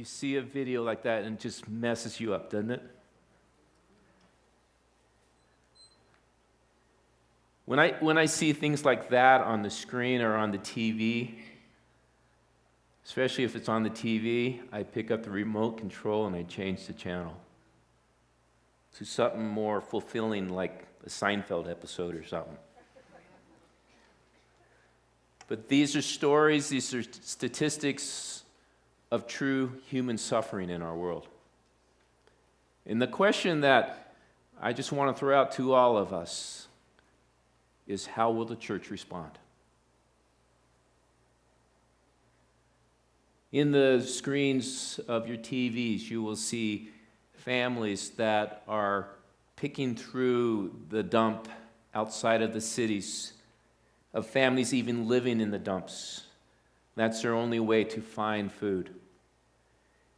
you see a video like that and it just messes you up, doesn't it? When I see things like that on the screen or on the TV, especially if it's on the TV, I pick up the remote control and I change the channel to something more fulfilling, like a Seinfeld episode or something. But these are stories, these are statistics of true human suffering in our world. And the question that I just want to throw out to all of us is, how will the church respond? In the screens of your TVs, you will see families that are picking through the dump outside of the cities, of families even living in the dumps. That's their only way to find food.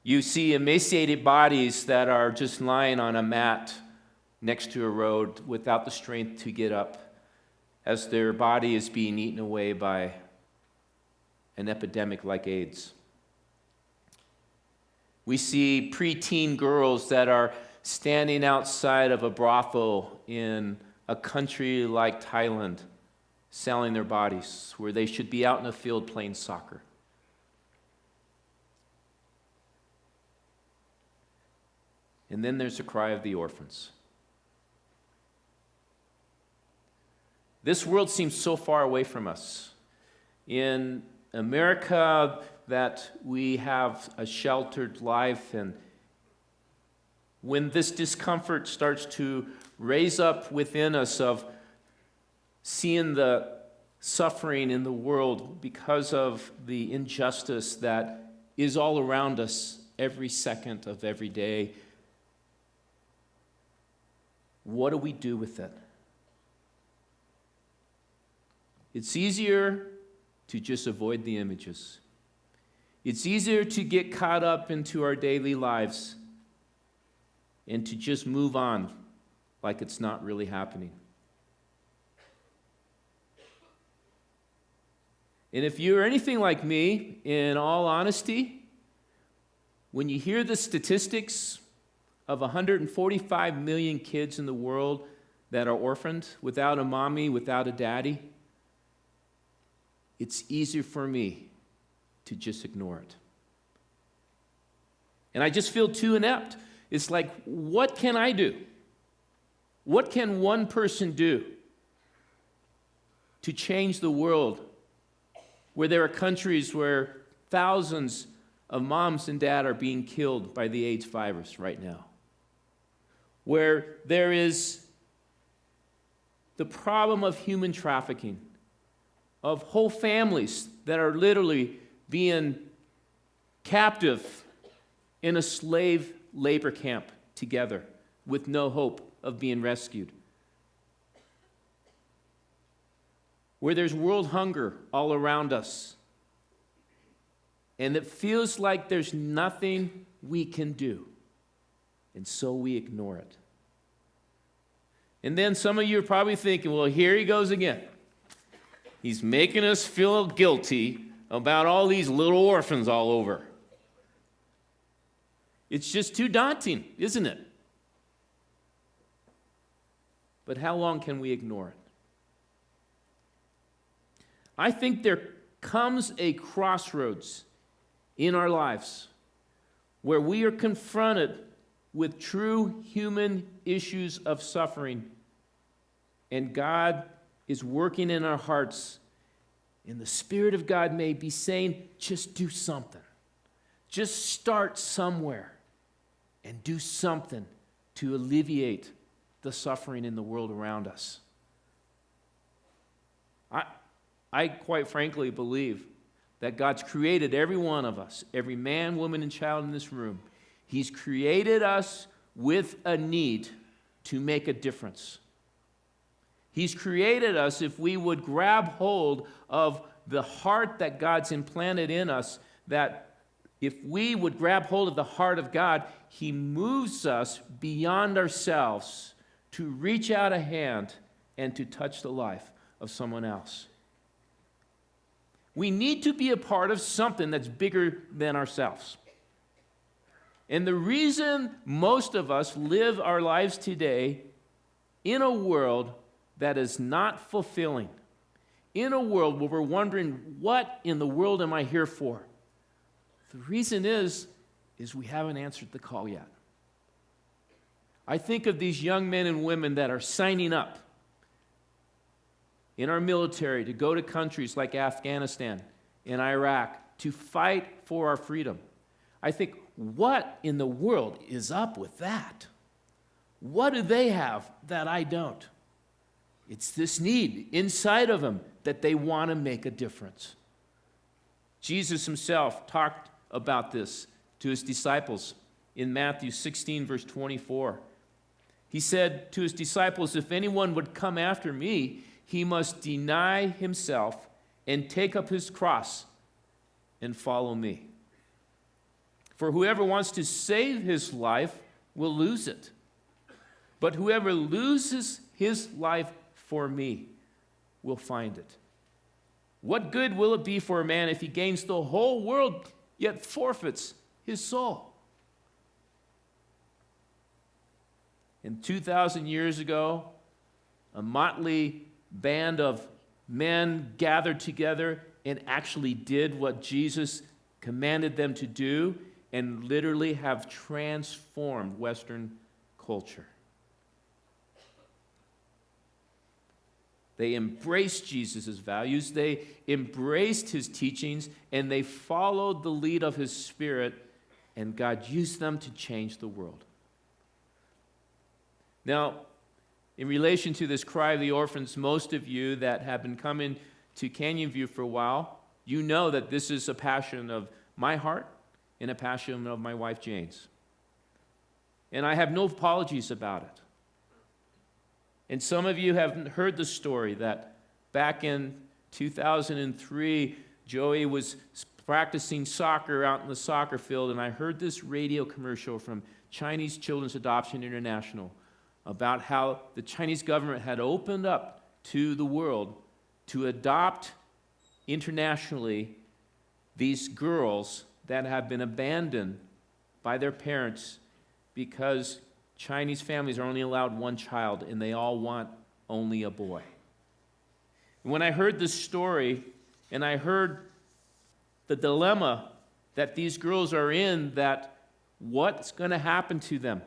You see emaciated bodies that are just lying on a mat next to a road without the strength to get up, as their body is being eaten away by an epidemic like AIDS. We see preteen girls that are standing outside of a brothel in a country like Thailand, selling their bodies, where they should be out in a field playing soccer. And then there's the cry of the orphans. This world seems so far away from us. In America, that we have a sheltered life, and when this discomfort starts to raise up within us of seeing the suffering in the world because of the injustice that is all around us every second of every day, what do we do with it? It's easier to just avoid the images. It's easier to get caught up into our daily lives and to just move on like it's not really happening. And if you're anything like me, in all honesty, when you hear the statistics of 145 million kids in the world that are orphaned, without a mommy, without a daddy, it's easier for me to just ignore it. And I just feel too inept. It's like, what can I do? What can one person do to change the world where there are countries where thousands of moms and dads are being killed by the AIDS virus right now? Where there is the problem of human trafficking, of whole families that are literally being captive in a slave labor camp together with no hope of being rescued. Where there's world hunger all around us, and it feels like there's nothing we can do, and so we ignore it. And then some of you are probably thinking, well, here he goes again. He's making us feel guilty about all these little orphans all over. It's just too daunting, isn't it? But how long can we ignore it? I think there comes a crossroads in our lives where we are confronted with true human issues of suffering, and God is working in our hearts, and the Spirit of God may be saying, just do something. Just start somewhere and do something to alleviate the suffering in the world around us. I quite frankly believe that God's created every one of us, every man, woman, and child in this room. He's created us with a need to make a difference. He's created us, if we would grab hold of the heart that God's implanted in us, that if we would grab hold of the heart of God, He moves us beyond ourselves to reach out a hand and to touch the life of someone else. We need to be a part of something that's bigger than ourselves. And the reason most of us live our lives today in a world that is not fulfilling, in a world where we're wondering, what in the world am I here for? The reason is we haven't answered the call yet. I think of these young men and women that are signing up in our military to go to countries like Afghanistan and Iraq to fight for our freedom. I think, what in the world is up with that? What do they have that I don't? It's this need inside of them that they want to make a difference. Jesus himself talked about this to his disciples in Matthew 16, verse 24. He said to his disciples, if anyone would come after me, he must deny himself and take up his cross and follow me. For whoever wants to save his life will lose it. But whoever loses his life for me will find it. What good will it be for a man if he gains the whole world yet forfeits his soul? And 2,000 years ago, a motley band of men gathered together and actually did what Jesus commanded them to do and literally have transformed Western culture. They embraced Jesus' values, they embraced his teachings, and they followed the lead of his Spirit, and God used them to change the world. Now, in relation to this cry of the orphans, most of you that have been coming to Canyon View for a while, you know that this is a passion of my heart and a passion of my wife Jane's. And I have no apologies about it. And some of you have heard the story that back in 2003, Joey was practicing soccer out in the soccer field, and I heard this radio commercial from Chinese Children's Adoption International about how the Chinese government had opened up to the world to adopt internationally these girls that have been abandoned by their parents because Chinese families are only allowed one child and they all want only a boy. And when I heard this story and I heard the dilemma that these girls are in, that what's going to happen to them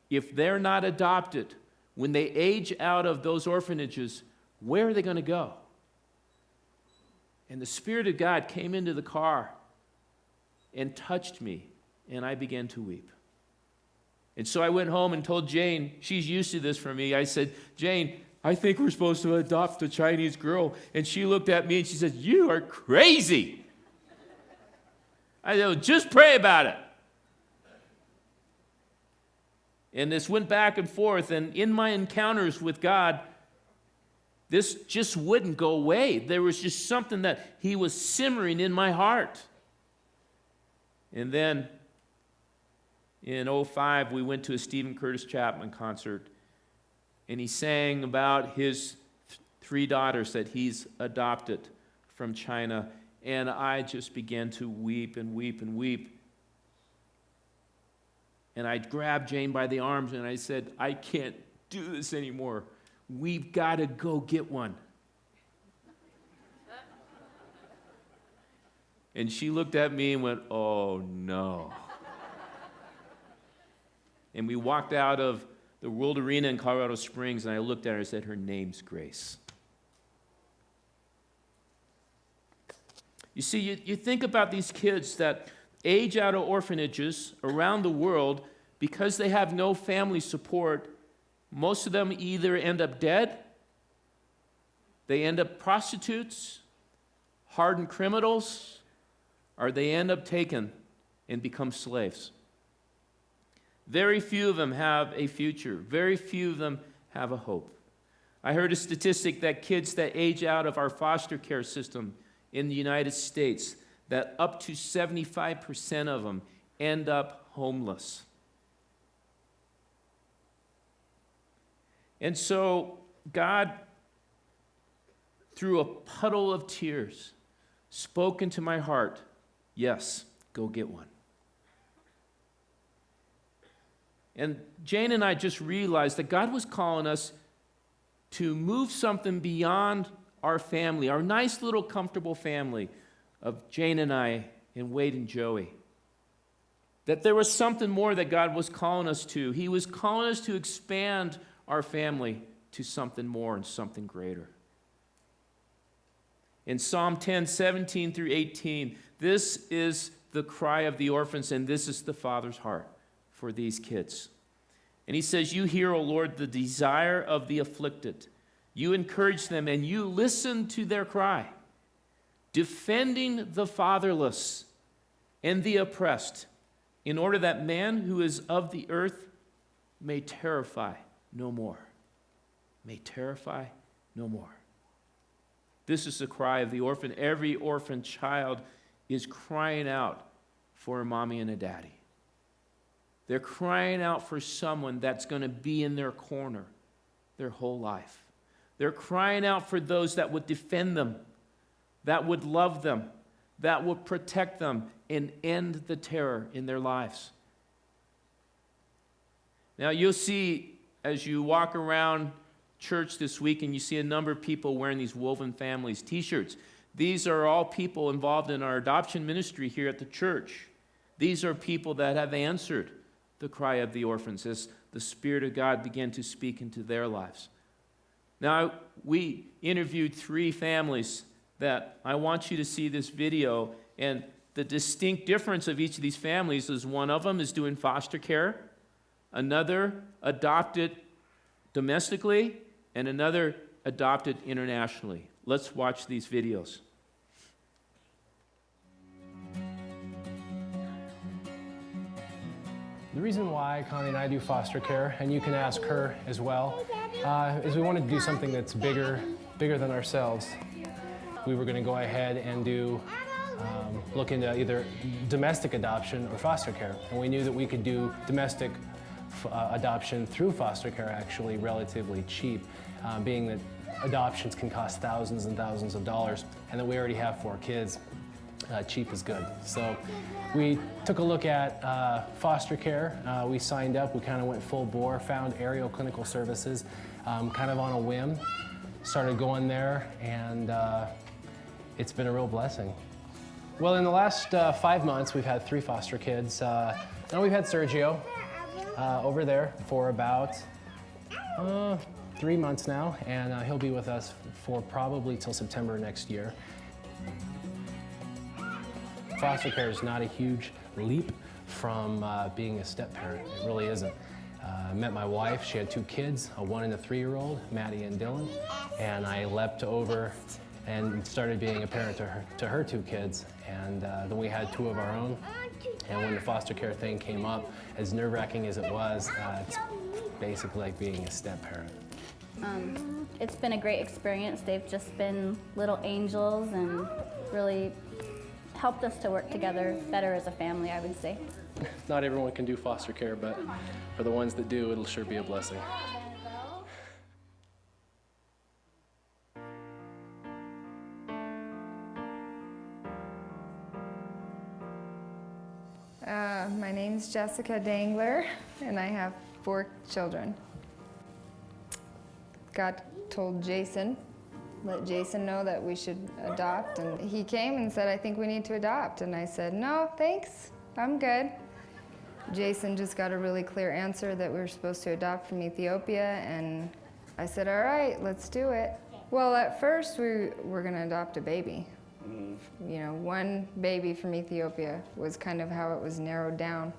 if they're not adopted, when they age out of those orphanages, where are they going to go? And the Spirit of God came into the car and touched me, and I began to weep. And so I went home and told Jane, she's used to this from me. I said, Jane, I think we're supposed to adopt a Chinese girl. And she looked at me and she said, you are crazy. I said, well, just pray about it. And this went back and forth, and in my encounters with God, this just wouldn't go away. There was just something that he was simmering in my heart. And then in 2005, we went to a Stephen Curtis Chapman concert, and he sang about his three daughters that he's adopted from China, and I just began to weep and weep and weep. And I grabbed Jane by the arms and I said, I can't do this anymore. We've got to go get one. And she looked at me and went, oh no. And we walked out of the World Arena in Colorado Springs, and I looked at her and said, her name's Grace. You see, you think about these kids that age out of orphanages around the world because they have no family support. Most of them either end up dead, they end up prostitutes, hardened criminals, or they end up taken and become slaves. Very few of them have a future. Very few of them have a hope. I heard a statistic that kids that age out of our foster care system in the United States, that up to 75% of them end up homeless. And so God, through a puddle of tears, spoke into my heart, yes, go get one. And Jane and I just realized that God was calling us to move something beyond our family, our nice little comfortable family of Jane and I and Wade and Joey. That there was something more that God was calling us to. He was calling us to expand our family to something more and something greater. In Psalm 10, 17 through 18, this is the cry of the orphans, and this is the Father's heart for these kids. And he says, you hear, O Lord, the desire of the afflicted. You encourage them, and you listen to their cry, defending the fatherless and the oppressed, in order that man who is of the earth may terrify no more. May terrify no more. This is the cry of the orphan. Every orphan child is crying out for a mommy and a daddy. They're crying out for someone that's going to be in their corner their whole life. They're crying out for those that would defend them, that would love them, that would protect them and end the terror in their lives. Now you'll see as you walk around church this week and you see a number of people wearing these Woven Families t-shirts. These are all people involved in our adoption ministry here at the church. These are people that have answered the cry of the orphans as the Spirit of God began to speak into their lives. Now, we interviewed 3 families that I want you to see this video, and the distinct difference of each of these families is one of them is doing foster care, another adopted domestically, and another adopted internationally. Let's watch these videos. The reason why Connie and I do foster care, and you can ask her as well, is we wanted to do something that's bigger than ourselves. We were going to go ahead and look into either domestic adoption or foster care, and we knew that we could do domestic adoption through foster care actually relatively cheap, being that adoptions can cost thousands and thousands of dollars, and that we already have 4 kids. Cheap is good. So we took a look at foster care. We signed up. We kind of went full bore, found Aerial Clinical Services kind of on a whim, started going there, and it's been a real blessing. Well, in the last 5 months, we've had 3 foster kids. Now we've had Sergio over there for about 3 months now, and he'll be with us for probably till September next year. Foster care is not a huge leap from being a step-parent. It really isn't. I met my wife. She had 2 kids, a 1 and a 3-year-old, Maddie and Dylan, and I leapt over and started being a parent to her 2 kids. And then we had 2 of our own. And when the foster care thing came up, as nerve-wracking as it was, it's basically like being a step-parent. It's been a great experience. They've just been little angels and really helped us to work together better as a family, I would say. Not everyone can do foster care, but for the ones that do, it'll sure be a blessing. My name's Jessica Dangler, and I have 4 children. God told Jason, let Jason know that we should adopt, and he came and said, I think we need to adopt, and I said, no, thanks, I'm good. Jason just got a really clear answer that we were supposed to adopt from Ethiopia, and I said, all right, let's do it. Well, at first we were gonna adopt a baby. You know, 1 baby from Ethiopia was kind of how it was narrowed down.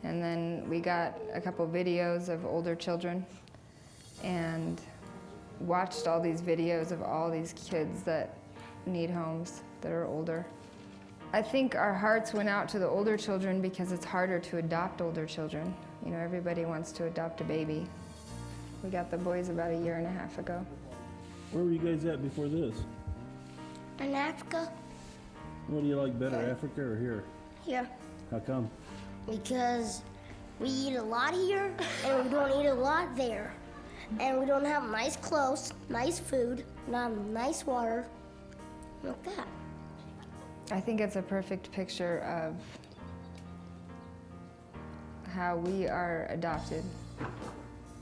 And then we got a couple videos of older children and watched all these videos of all these kids that need homes, that are older. I think our hearts went out to the older children because it's harder to adopt older children. You know, everybody wants to adopt a baby. We got the boys about 1.5 years ago. Where were you guys at before this? In Africa? What do you like better, Africa or here? Here. How come? Because we eat a lot here, and we don't eat a lot there. And we don't have nice clothes, nice food, not nice water, like that. I think it's a perfect picture of how we are adopted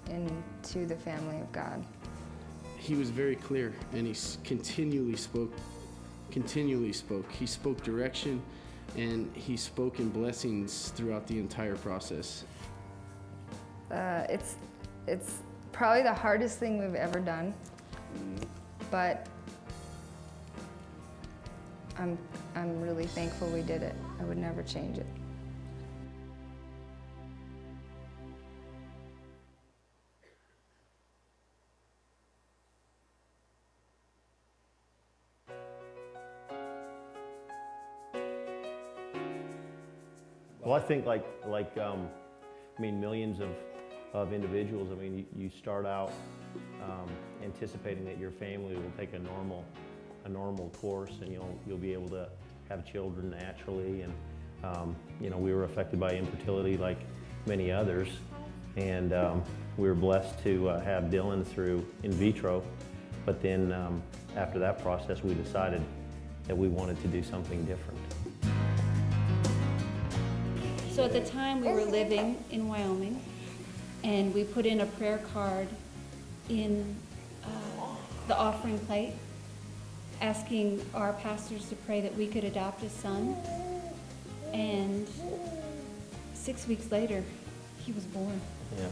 into the family of God. He was very clear, and he continually spoke. He spoke direction, and he spoke in blessings throughout the entire process. It's probably the hardest thing we've ever done, but I'm really thankful we did it. I would never change it. Well, I think like millions of individuals. I mean, you start out anticipating that your family will take a normal course, and you'll be able to have children naturally. And we were affected by infertility like many others, and we were blessed to have Dylan through in vitro. But then after that process, we decided that we wanted to do something different. So at the time we were living in Wyoming, and we put in a prayer card in the offering plate, asking our pastors to pray that we could adopt a son. And 6 weeks later, he was born. Yeah.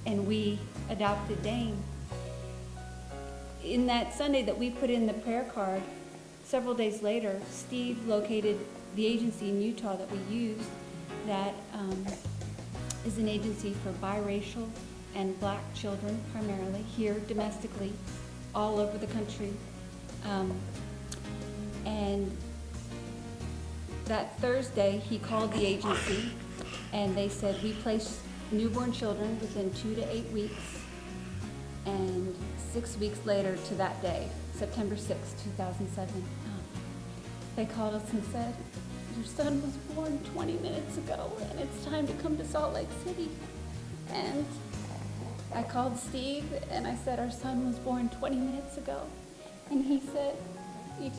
And we adopted Dane. In that Sunday that we put in the prayer card, several days later, Steve located the agency in Utah that we used that is an agency for biracial and black children, primarily, here domestically, all over the country. And that Thursday, he called the agency, and they said, we place newborn children within 2 to 8 weeks. And 6 weeks later to that day, September 6, 2007, they called us and said, your son was born 20 minutes ago, and it's time to come to Salt Lake City. And I called Steve, and I said, our son was born 20 minutes ago. And he said,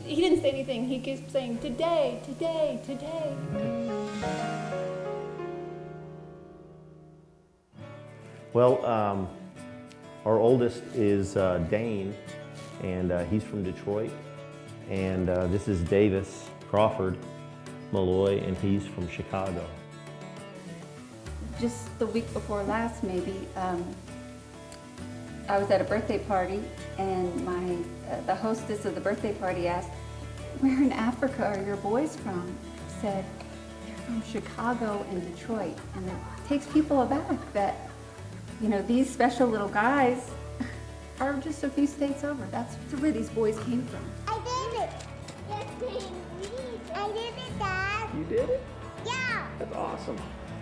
he didn't say anything. He kept saying, today, today, today. Well, our oldest is Dane, and he's from Detroit. And this is Davis Crawford Malloy, and he's from Chicago. Just the week before last, maybe, I was at a birthday party, and the hostess of the birthday party asked, where in Africa are your boys from? I said, they're from Chicago and Detroit. And it takes people aback that, these special little guys are just a few states over. That's where these boys came from. I did it. I did it, Dad. You did it? Yeah. That's awesome.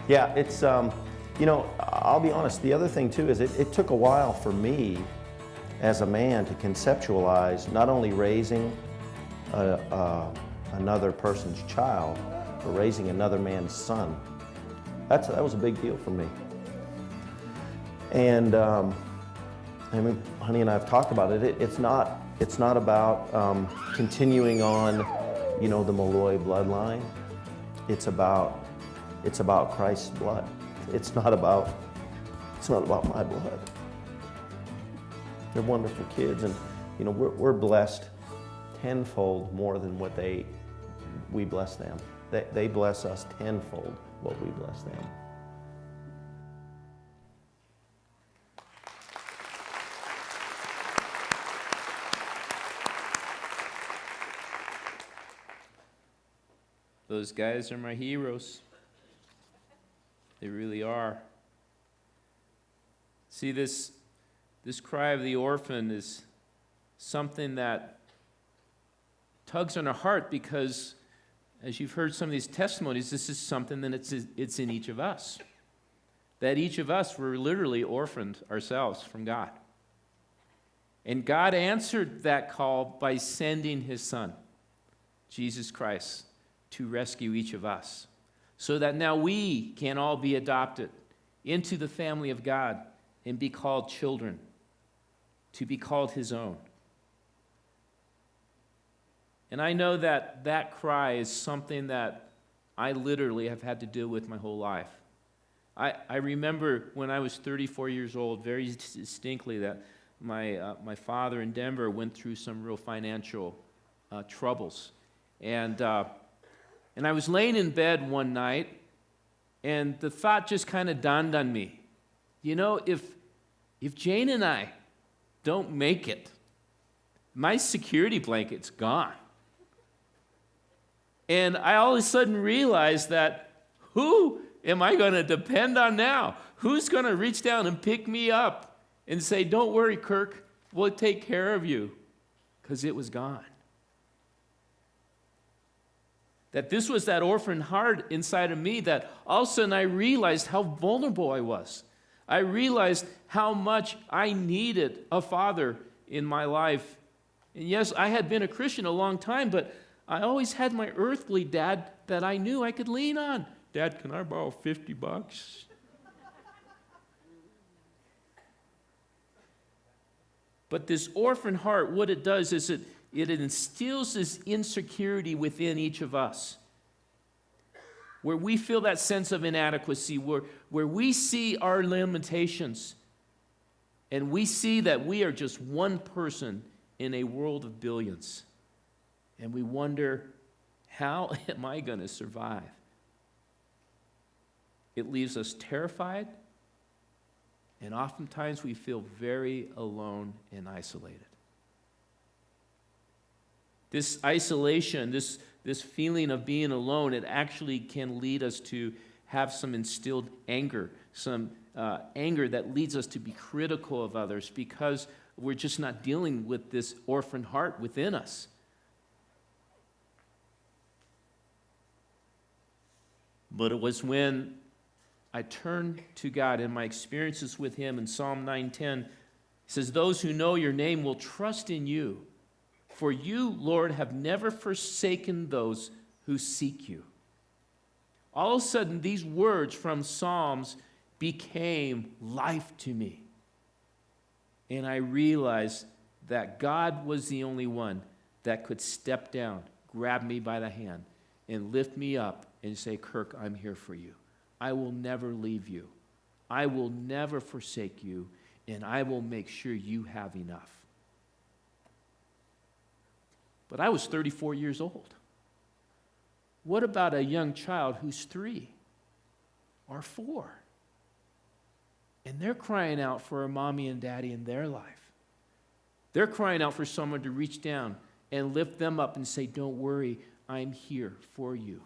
Yeah, it's, I'll be honest, the other thing too is it took a while for me as a man to conceptualize not only raising another person's child, but raising another man's son. That was a big deal for me. And Honey and I have talked about it. It's not about continuing on, the Malloy bloodline. It's about Christ's blood. It's not about my blood. They're wonderful kids, and we're blessed tenfold more than what we bless them. They bless us tenfold what we bless them. Those guys are my heroes. They really are. See, this cry of the orphan is something that tugs on our heart because, as you've heard some of these testimonies, this is something that it's in each of us. That each of us were literally orphaned ourselves from God. And God answered that call by sending his Son, Jesus Christ, to rescue each of us, so that now we can all be adopted into the family of God and be called children, to be called his own. And I know that cry is something that I literally have had to deal with my whole life. I remember when I was 34 years old very distinctly that my father in Denver went through some real financial troubles. And I was laying in bed one night, and the thought just kind of dawned on me. You know, if Jane and I don't make it, my security blanket's gone. And I all of a sudden realized that who am I going to depend on now? Who's going to reach down and pick me up and say, don't worry, Kirk, we'll take care of you? Because it was gone. That this was that orphan heart inside of me that all of a sudden I realized how vulnerable I was. I realized how much I needed a father in my life. And yes, I had been a Christian a long time, but I always had my earthly dad that I knew I could lean on. Dad, can I borrow $50? But this orphan heart, what it does is it instills this insecurity within each of us, where we feel that sense of inadequacy, where we see our limitations, and we see that we are just one person in a world of billions. And we wonder, how am I going to survive? It leaves us terrified, and oftentimes we feel very alone and isolated. This isolation, this feeling of being alone, it actually can lead us to have some instilled anger, some anger that leads us to be critical of others because we're just not dealing with this orphan heart within us. But it was when I turned to God in my experiences with Him in Psalm 9:10, it says, those who know your name will trust in you. For you, Lord, have never forsaken those who seek you. All of a sudden, these words from Psalms became life to me. And I realized that God was the only one that could step down, grab me by the hand, and lift me up and say, Kirk, I'm here for you. I will never leave you. I will never forsake you, and I will make sure you have enough. But I was 34 years old. What about a young child who's 3 or 4? And they're crying out for a mommy and daddy in their life. They're crying out for someone to reach down and lift them up and say, don't worry, I'm here for you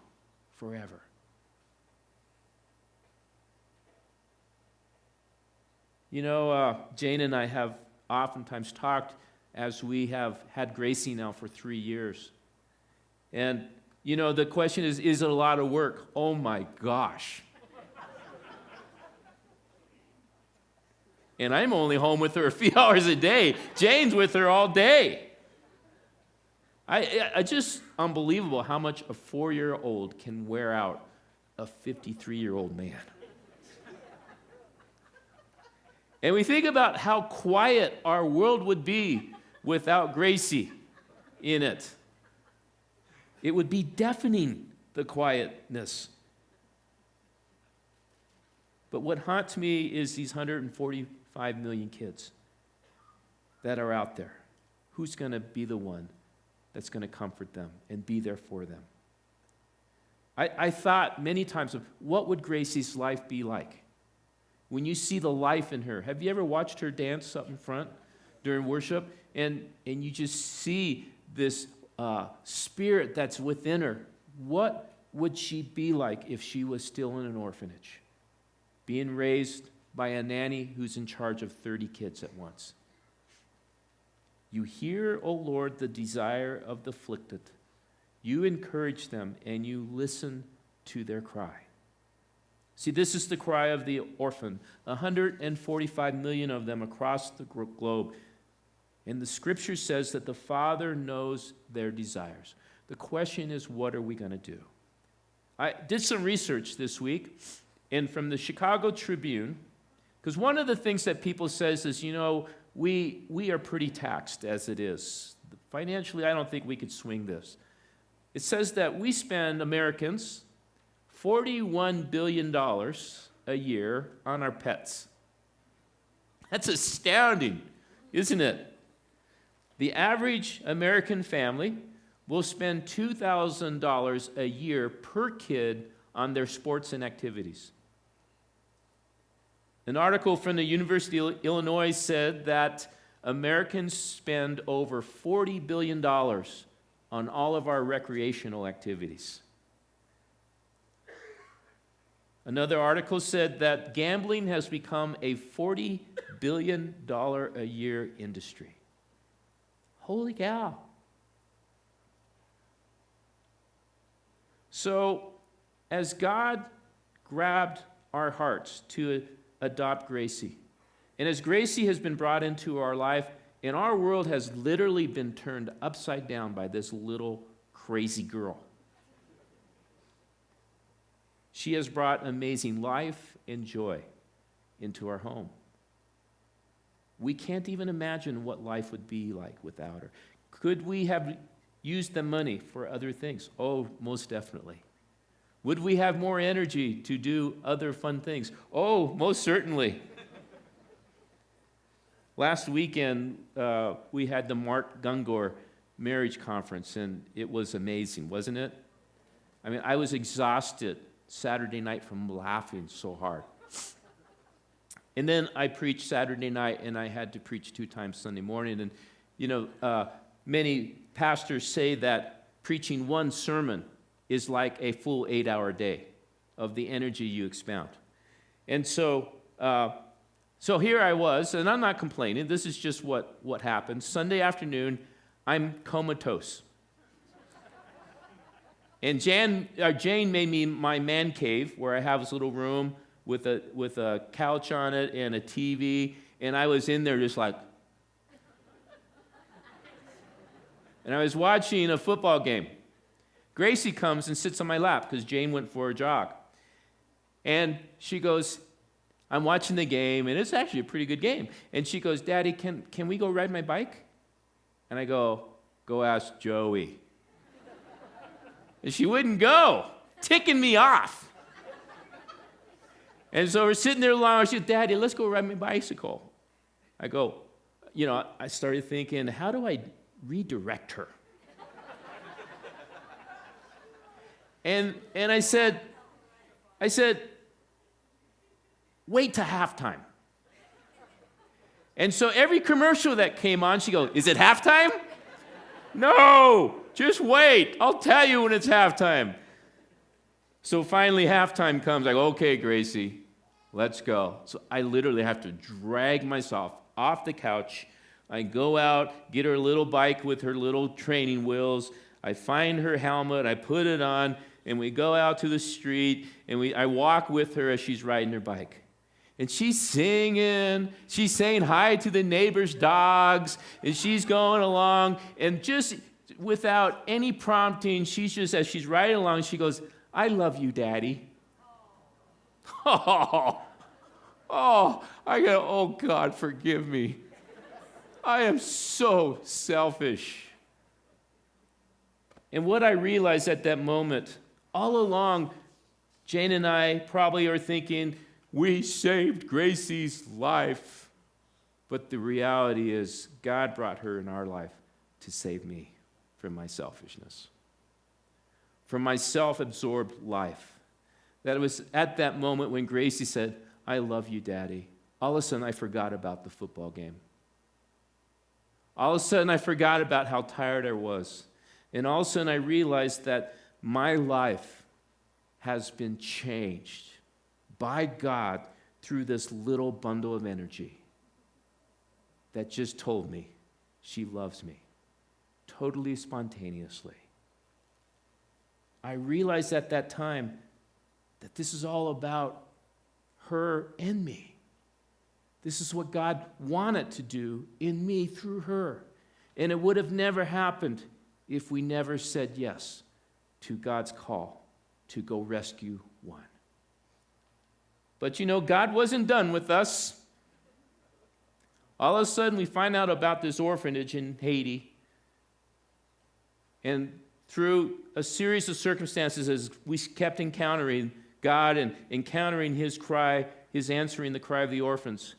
forever. You know, Jane and I have oftentimes talked as we have had Gracie now for 3 years. And, you know, the question is it a lot of work? Oh my gosh. And I'm only home with her a few hours a day. Jane's with her all day. I just unbelievable how much a 4-year-old can wear out a 53-year-old man. And we think about how quiet our world would be without Gracie in it. It would be deafening, the quietness. But what haunts me is these 145 million kids that are out there. Who's going to be the one that's going to comfort them and be there for them? I thought many times of what would Gracie's life be like? When you see the life in her. Have you ever watched her dance up in front during worship? And you just see this spirit that's within her. What would she be like if she was still in an orphanage? Being raised by a nanny who's in charge of 30 kids at once. You hear, O Lord, the desire of the afflicted. You encourage them and you listen to their cry. See, this is the cry of the orphan. 145 million of them across the globe. And the scripture says that the Father knows their desires. The question is, what are we going to do? I did some research this week, and from the Chicago Tribune, because one of the things that people says is, you know, we are pretty taxed as it is. Financially, I don't think we could swing this. It says that we spend, Americans, $41 billion a year on our pets. That's astounding, isn't it? The average American family will spend $2,000 a year per kid on their sports and activities. An article from the University of Illinois said that Americans spend over $40 billion on all of our recreational activities. Another article said that gambling has become a $40 billion a year industry. Holy cow. So, as God grabbed our hearts to adopt Gracie, and as Gracie has been brought into our life, and our world has literally been turned upside down by this little crazy girl. She has brought amazing life and joy into our home. We can't even imagine what life would be like without her. Could we have used the money for other things? Oh, most definitely. Would we have more energy to do other fun things? Oh, most certainly. Last weekend, we had the Mark Gungor marriage conference, and it was amazing, wasn't it? I mean, I was exhausted Saturday night from laughing so hard. And then I preached Saturday night, and I had to preach 2 times Sunday morning. And, you know, many pastors say that preaching one sermon is like a full 8-hour day of the energy you expound. And so here I was, and I'm not complaining. This is just what happened. Sunday afternoon, I'm comatose. And Jane made me my man cave, where I have this little room with a couch on it and a TV, and I was in there just like, and I was watching a football game. Gracie comes and sits on my lap because Jane went for a jog. And she goes, I'm watching the game, and it's actually a pretty good game. And she goes, Daddy, can we go ride my bike? And I go ask Joey. And she wouldn't go, ticking me off. And so we're sitting there long. She said, Daddy, let's go ride my bicycle. I go, you know, I started thinking, how do I redirect her? And I said, wait till halftime. And so every commercial that came on, she goes, is it halftime? No, just wait. I'll tell you when it's halftime. So finally halftime comes. I go, okay, Gracie, let's go. So I literally have to drag myself off the couch. I go out, get her little bike with her little training wheels. I find her helmet, I put it on, and we go out to the street, and I walk with her as she's riding her bike. And she's singing, she's saying hi to the neighbor's dogs, and she's going along, and just without any prompting, she's just, as she's riding along, she goes, I love you, Daddy. I go, oh God, forgive me. I am so selfish. And what I realized at that moment, all along, Jane and I probably are thinking, we saved Gracie's life. But the reality is, God brought her in our life to save me from my selfishness, from my self-absorbed life. That it was at that moment when Gracie said, I love you, Daddy. All of a sudden, I forgot about the football game. All of a sudden, I forgot about how tired I was. And all of a sudden, I realized that my life has been changed by God through this little bundle of energy that just told me she loves me, totally spontaneously. I realized at that time that this is all about her and me. This is what God wanted to do in me through her. And it would have never happened if we never said yes to God's call to go rescue one. But you know, God wasn't done with us. All of a sudden, we find out about this orphanage in Haiti. And through a series of circumstances, as we kept encountering God and encountering his cry, his answering the cry of the orphans,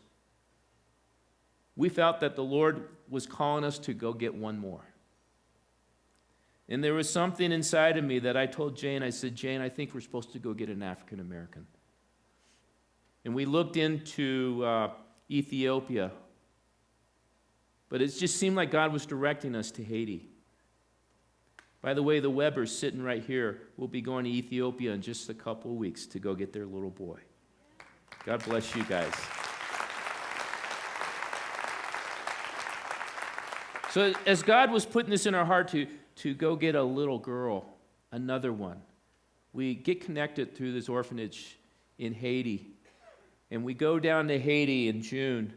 we felt that the Lord was calling us to go get one more. And there was something inside of me that I told Jane, I said, Jane, I think we're supposed to go get an African American. And we looked into Ethiopia, but it just seemed like God was directing us to Haiti. By the way, the Webbers sitting right here will be going to Ethiopia in just a couple of weeks to go get their little boy. God bless you guys. So as God was putting this in our heart to go get a little girl, another one, we get connected through this orphanage in Haiti. And we go down to Haiti in June,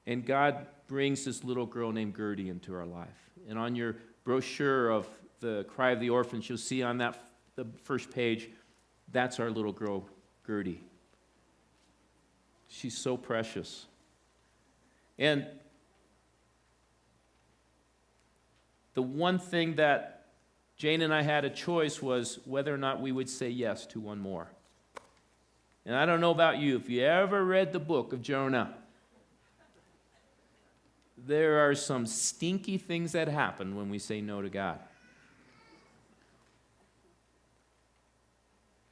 and God brings this little girl named Gertie into our life. And on your brochure of the Cry of the Orphans, you'll see on that the first page, that's our little girl, Gertie. She's so precious. And the one thing that Jane and I had a choice was whether or not we would say yes to one more. And I don't know about you, if you ever read the book of Jonah, there are some stinky things that happen when we say no to God.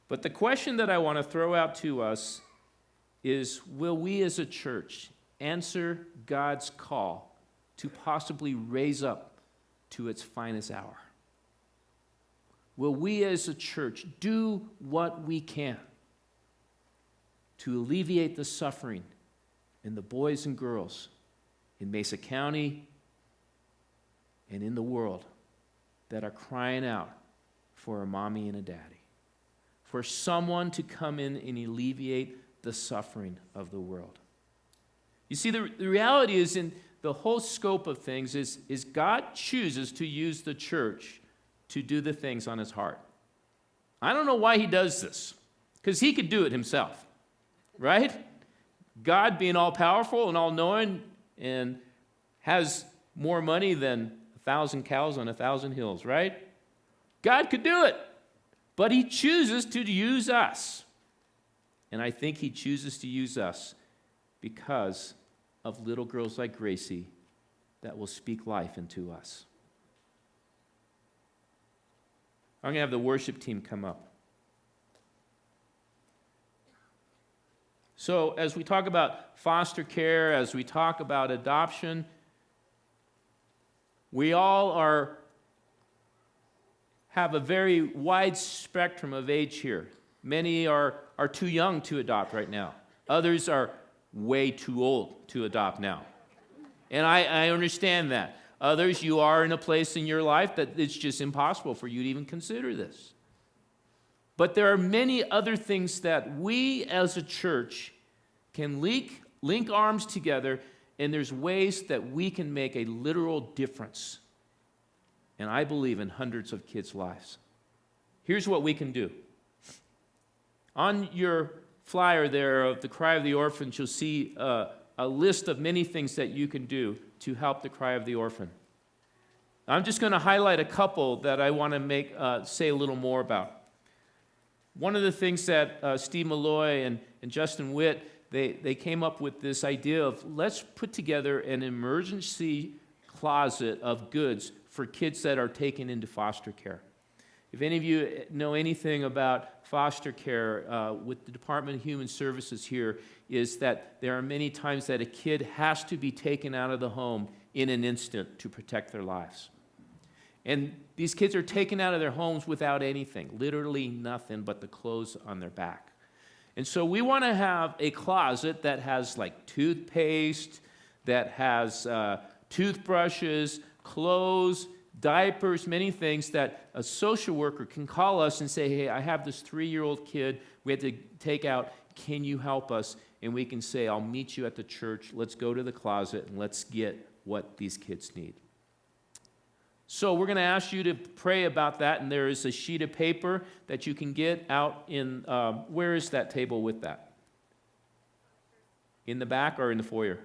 But the question that I want to throw out to us is, will we as a church answer God's call to possibly raise up to its finest hour? Will we as a church do what we can to alleviate the suffering in the boys and girls in Mesa County and in the world that are crying out for a mommy and a daddy, for someone to come in and alleviate the suffering of the world? You see, the reality is, in the whole scope of things, is God chooses to use the church to do the things on his heart. I don't know why he does this, because he could do it himself, right? God being all-powerful and all-knowing and has more money than 1,000 cows on 1,000 hills, right? God could do it, but he chooses to use us. And I think he chooses to use us because of little girls like Gracie that will speak life into us. I'm going to have the worship team come up. So as we talk about foster care, as we talk about adoption, we all have a very wide spectrum of age here. Many are too young to adopt right now. Others are way too old to adopt now. And I understand that. Others, you are in a place in your life that it's just impossible for you to even consider this. But there are many other things that we as a church can link arms together, and there's ways that we can make a literal difference. And I believe in hundreds of kids' lives. Here's what we can do. On your flyer there of the Cry of the Orphans, you'll see a list of many things that you can do to help the Cry of the Orphan. I'm just going to highlight a couple that I want to say a little more about. One of the things that Steve Malloy and Justin Witt, they came up with this idea of, let's put together an emergency closet of goods for kids that are taken into foster care. If any of you know anything about foster care with the Department of Human Services here, is that there are many times that a kid has to be taken out of the home in an instant to protect their lives. And these kids are taken out of their homes without anything, literally nothing but the clothes on their back. And so we want to have a closet that has like toothpaste, that has toothbrushes, clothes, diapers, many things that a social worker can call us and say, hey, I have this 3-year-old kid we have to take out. Can you help us? And we can say, I'll meet you at the church. Let's go to the closet and let's get what these kids need. So we're going to ask you to pray about that, and there is a sheet of paper that you can get out in, where is that table with that? In the back or in the foyer?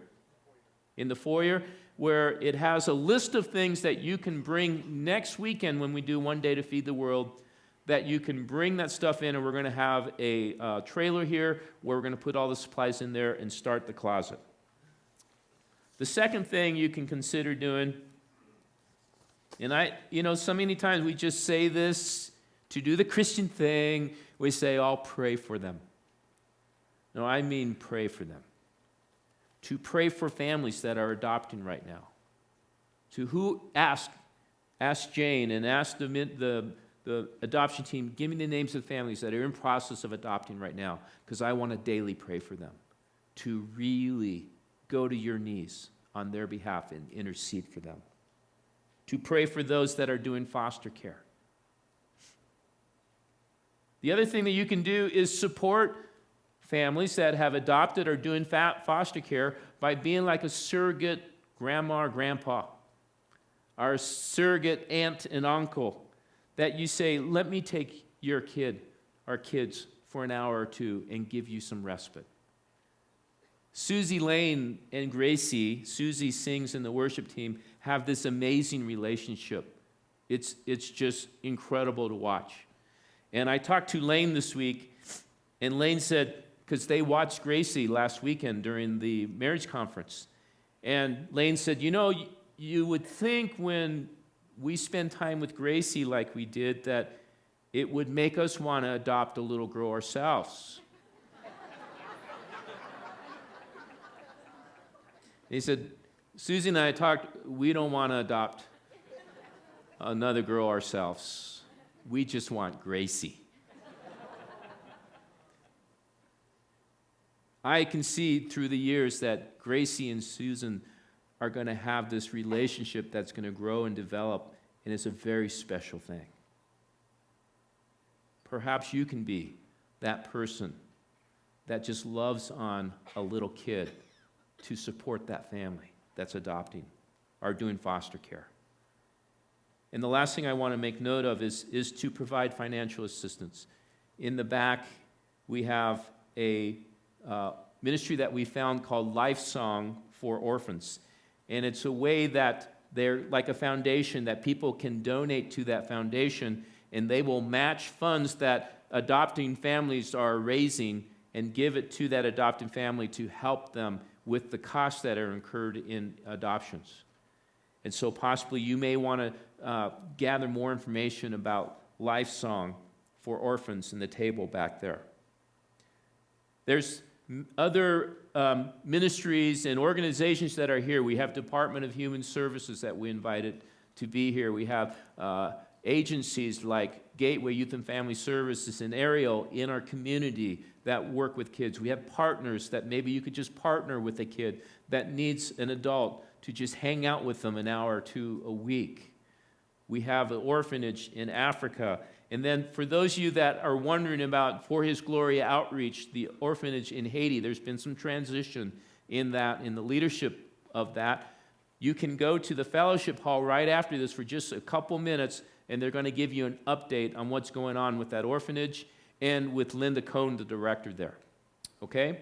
In the foyer, where it has a list of things that you can bring next weekend when we do One Day to Feed the World that you can bring that stuff in, and we're going to have a trailer here where we're going to put all the supplies in there and start the closet. The second thing you can consider doing, and so many times we just say this to do the Christian thing. We say, I'll pray for them. No, I mean pray for them. To pray for families that are adopting right now. Ask Jane and ask the adoption team, give me the names of families that are in process of adopting right now, because I want to daily pray for them. To really go to your knees on their behalf and intercede for them. To pray for those that are doing foster care. The other thing that you can do is support families that have adopted or doing foster care by being like a surrogate grandma or grandpa, or a surrogate aunt and uncle, that you say, let me take your kid, our kids, for an hour or two and give you some respite. Susie Lane and Gracie, Susie sings in the worship team, have this amazing relationship. It's just incredible to watch. And I talked to Lane this week, and Lane said, because they watched Gracie last weekend during the marriage conference, and Lane said, you would think when we spend time with Gracie like we did that it would make us want to adopt a little girl ourselves. He said, Susie and I talked, we don't want to adopt another girl ourselves. We just want Gracie. I can see through the years that Gracie and Susan are going to have this relationship that's going to grow and develop, and it's a very special thing. Perhaps you can be that person that just loves on a little kid to support that family that's adopting or doing foster care. And the last thing I want to make note of is to provide financial assistance. In the back, we have a ministry that we found called Life Song for Orphans. And it's a way that they're like a foundation that people can donate to that foundation, and they will match funds that adopting families are raising and give it to that adopting family to help them with the costs that are incurred in adoptions. And so possibly you may want to gather more information about Life Song for Orphans in the table back there. There's other ministries and organizations that are here. We have Department of Human Services that we invited to be here. We have agencies like Gateway Youth and Family Services and Ariel in our community that work with kids. We have partners that maybe you could just partner with a kid that needs an adult to just hang out with them an hour or two a week. We have an orphanage in Africa. And then for those of you that are wondering about For His Glory Outreach, the orphanage in Haiti, there's been some transition in that, in the leadership of that. You can go to the fellowship hall right after this for just a couple minutes, and they're going to give you an update on what's going on with that orphanage and with Linda Cohn, the director there. Okay?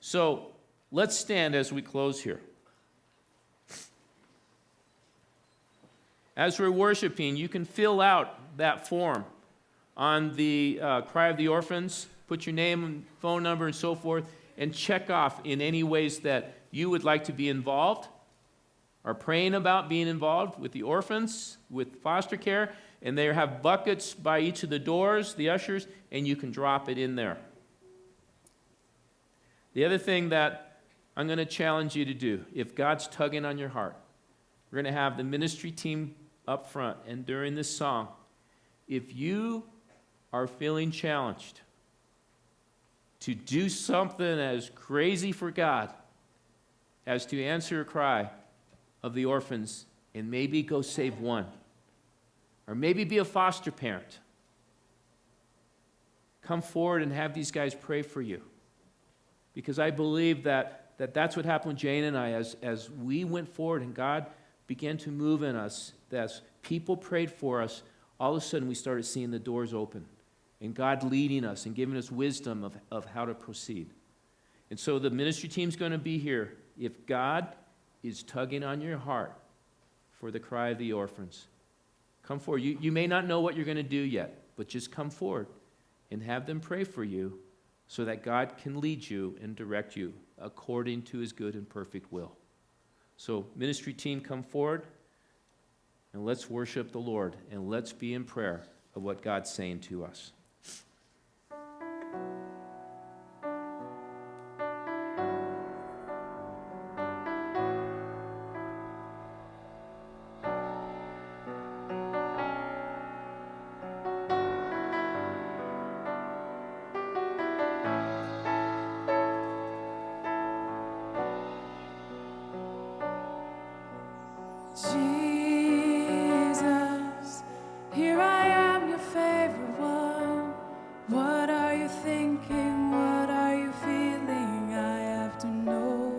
So let's stand as we close here. As we're worshiping, you can fill out that form on the Cry of the Orphans, put your name and phone number and so forth, and check off in any ways that you would like to be involved, or praying about being involved with the orphans, with foster care, and they have buckets by each of the doors, the ushers, and you can drop it in there. The other thing that I'm going to challenge you to do, if God's tugging on your heart, we're going to have the ministry team up front, and during this song, if you are feeling challenged to do something as crazy for God as to answer a cry of the orphans and maybe go save one, or maybe be a foster parent, come forward and have these guys pray for you. Because I believe that's what happened with Jane and I as we went forward and God began to move in us, as people prayed for us, all of a sudden we started seeing the doors open and God leading us and giving us wisdom of how to proceed. And so the ministry team's going to be here. If God is tugging on your heart for the Cry of the Orphans, Come forward. You may not know what you're going to do yet, but just come forward and have them pray for you so that God can lead you and direct you according to his good and perfect will. So, ministry team, come forward, and let's worship the Lord, and let's be in prayer of what God's saying to us. Jesus, here I am, your favorite one. What are you thinking? What are you feeling? I have to know.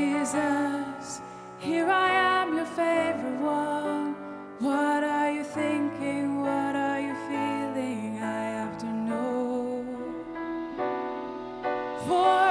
Jesus, here I am, your favorite one. What are you thinking? What are you feeling? I have to know. For